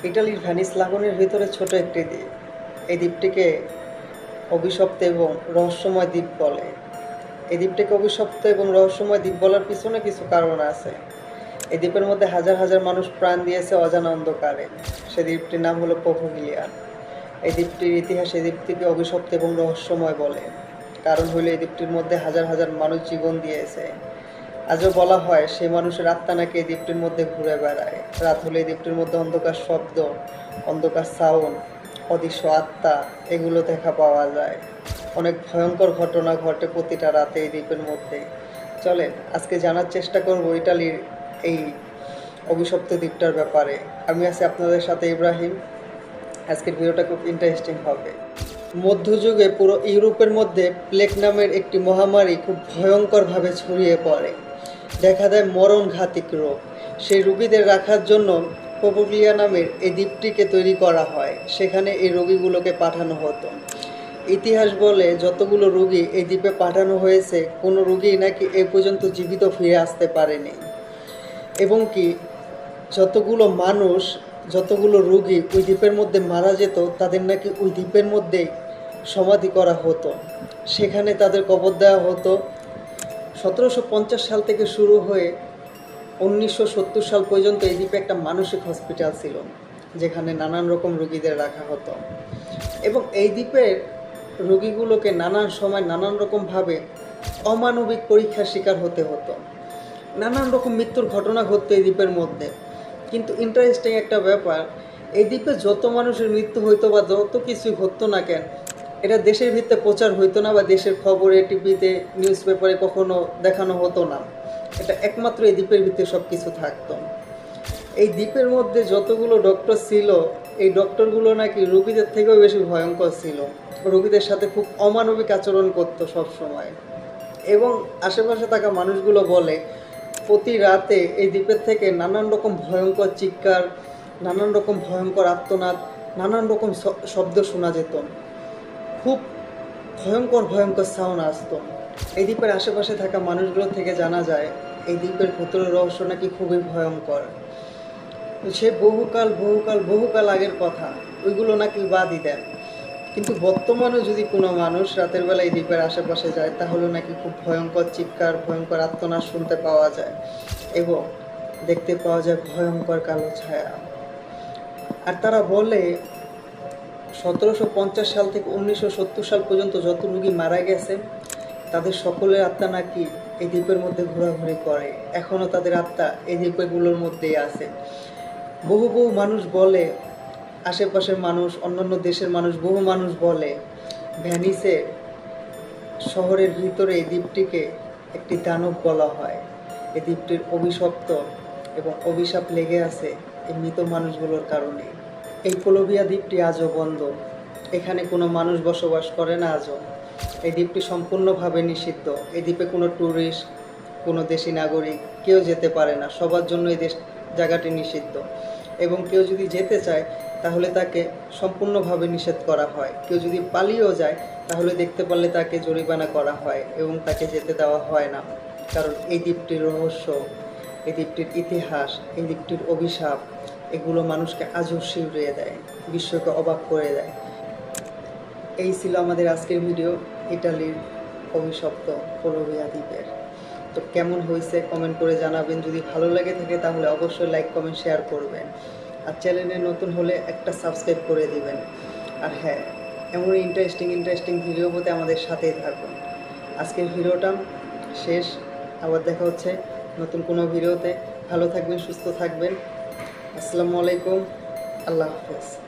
ইটালির ভ্যানিস লাগুনের ভিতরে ছোট একটি দ্বীপ। এই দ্বীপটিকে অভিশপ্ত এবং রহস্যময় দ্বীপ বলে। এই দ্বীপটিকে অভিশপ্ত এবং রহস্যময় দ্বীপ বলার পিছনে কিছু কারণ আছে। এই দ্বীপের মধ্যে হাজার হাজার মানুষ প্রাণ দিয়েছে অজানা অন্ধকারে। সেই দ্বীপটির নাম হলো পপুগিলিয়া। এই দ্বীপটির ইতিহাস এই দ্বীপটিকে অভিশপ্ত এবং রহস্যময় বলে। কারণ হলো এই দ্বীপটির মধ্যে হাজার হাজার মানুষ জীবন দিয়েছে। আজও বলা হয় সেই মানুষের আত্মা নাকি এই দ্বীপটির মধ্যে ঘুরে বেড়ায়। রাত হলে এই দ্বীপটির মধ্যে অন্ধকার শব্দ, অন্ধকার সাউন্ড, অদৃশ্য আত্মা এগুলো দেখা পাওয়া যায়। অনেক ভয়ঙ্কর ঘটনা ঘটে প্রতিটা রাতে এই দ্বীপের মধ্যে। চলেন আজকে জানার চেষ্টা করব ইটালির এই অভিশপ্ত দ্বীপটার ব্যাপারে। আমি আছি আপনাদের সাথে ইব্রাহিম। আজকের ভিডিওটা খুব ইন্টারেস্টিং হবে। মধ্যযুগে পুরো ইউরোপের মধ্যে প্লেগ নামের একটি মহামারী খুব ভয়ঙ্করভাবে ছড়িয়ে পড়ে। দেখা দেয় মরণঘাতিক রোগ। সেই রোগীদের রাখার জন্য পপুগলিয়া নামের এই দ্বীপটিকে তৈরি করা হয়। সেখানে এই রোগীগুলোকে পাঠানো হতো। ইতিহাস বলে যতগুলো রোগী এই দ্বীপে পাঠানো হয়েছে কোনো রোগী নাকি এ পর্যন্ত জীবিত ফিরে আসতে পারেনি। এবং কি যতগুলো রোগী ওই দ্বীপের মধ্যে মারা যেত তাদের নাকি ওই দ্বীপের মধ্যেই সমাধি করা হতো। সেখানে তাদের কবর দেওয়া হতো। 1750 সাল থেকে শুরু হয়ে 1970 সাল পর্যন্ত এই দ্বীপে একটা মানসিক হসপিটাল ছিল, যেখানে নানান রকম রোগীদের রাখা হতো। এবং এই দ্বীপের রোগীগুলোকে নানান সময় নানান রকমভাবে অমানবিক পরীক্ষার শিকার হতে হতো। নানান রকম মৃত্যুর ঘটনা ঘটতো এই দ্বীপের মধ্যে। কিন্তু ইন্টারেস্টিং একটা ব্যাপার, এই দ্বীপে যত মানুষের মৃত্যু হইতো বা যত কিছুই ঘটতো না কেন, এটা দেশের ভিত্তিতে প্রচার হইতো না বা দেশের খবরে টিভিতে নিউজ পেপারে কখনো দেখানো হতো না। এটা একমাত্র এই দ্বীপের ভিত্তিতে সব কিছু থাকতো। এই দ্বীপের মধ্যে যতগুলো ডক্টর ছিল, এই ডক্টরগুলো নাকি রোগীদের থেকেও বেশি ভয়ঙ্কর ছিল। রোগীদের সাথে খুব অমানবিক আচরণ করতো সব সময়। এবং আশেপাশে থাকা মানুষগুলো বলে প্রতি রাতে এই দ্বীপের থেকে নানান রকম ভয়ঙ্কর চিৎকার, নানান রকম ভয়ঙ্কর আর্তনাদ, নানান রকম শব্দ শোনা যেত। খুব ভয়ঙ্কর ভয়ঙ্কর সাউন্ড আসতো। এই দ্বীপের আশেপাশে থাকা মানুষগুলো থেকে জানা যায় এই দ্বীপের ভেতরের রহস্য নাকি খুবই ভয়ঙ্কর। সে বহুকাল আগের কথা, ওইগুলো নাকি বাদই দেন। কিন্তু বর্তমানে যদি কোনো মানুষ রাতের বেলা এই দ্বীপের আশেপাশে যায় তাহলে নাকি খুব ভয়ঙ্কর চিৎকার, ভয়ঙ্কর আর্তনাদ শুনতে পাওয়া যায় এবং দেখতে পাওয়া যায় ভয়ঙ্কর কালো ছায়া। আর তারা বলে 1750 সাল থেকে 1970 সাল পর্যন্ত যত রোগী মারা গেছে তাদের সকলের আত্মা নাকি এই দ্বীপের মধ্যে ঘোরাঘুরি করে। এখনও তাদের আত্মা এই দ্বীপগুলোর মধ্যেই আছে। বহু মানুষ বলে, আশেপাশের মানুষ, অন্যান্য দেশের মানুষ, বহু মানুষ বলে ভ্যানিসে শহরের ভিতরে এই দ্বীপটিকে একটি দানব বলা হয়। এই দ্বীপটির অভিশপ্ত এবং অভিশাপ লেগে আছে এই মৃত মানুষগুলোর কারণে। এই পপুগলিয়া দ্বীপটি আজও বন্ধ। এখানে কোনো মানুষ বসবাস করে না আজও। এই দ্বীপটি সম্পূর্ণভাবে নিষিদ্ধ। এই দ্বীপে কোনো ট্যুরিস্ট, কোনো দেশি নাগরিক কেউ যেতে পারে না। সবার জন্য এই জায়গাটি নিষিদ্ধ। এবং কেউ যদি যেতে চায় তাহলে তাকে সম্পূর্ণভাবে নিষেধ করা হয়। কেউ যদি পালিয়েও যায় তাহলে দেখতে পারলে তাকে জরিমানা করা হয় এবং তাকে যেতে দেওয়া হয় না। কারণ এই দ্বীপটির রহস্য, এই দ্বীপটির ইতিহাস, এই দ্বীপটির অভিশাপ এগুলো মানুষকে আজও শিউরিয়ে দেয়, বিশ্বকে অবাক করে দেয়। এই ছিল আমাদের আজকের ভিডিও ইটালির অভিশপ্ত পপুগলিয়া দ্বীপের। তো কেমন হয়েছে কমেন্ট করে জানাবেন। যদি ভালো লেগে থাকে তাহলে অবশ্যই লাইক, কমেন্ট, শেয়ার করবেন। আর চ্যানেলে নতুন হলে একটা সাবস্ক্রাইব করে দিবেন। আর হ্যাঁ, এমন ইন্টারেস্টিং ভিডিও পেতে আমাদের সাথেই থাকুন। আজকের ভিডিওটা শেষ, আবার দেখা হচ্ছে নতুন কোনো ভিডিওতে। ভালো থাকবেন, সুস্থ থাকবেন। আসসালামু আলাইকুম, আল্লাহ হাফেজ।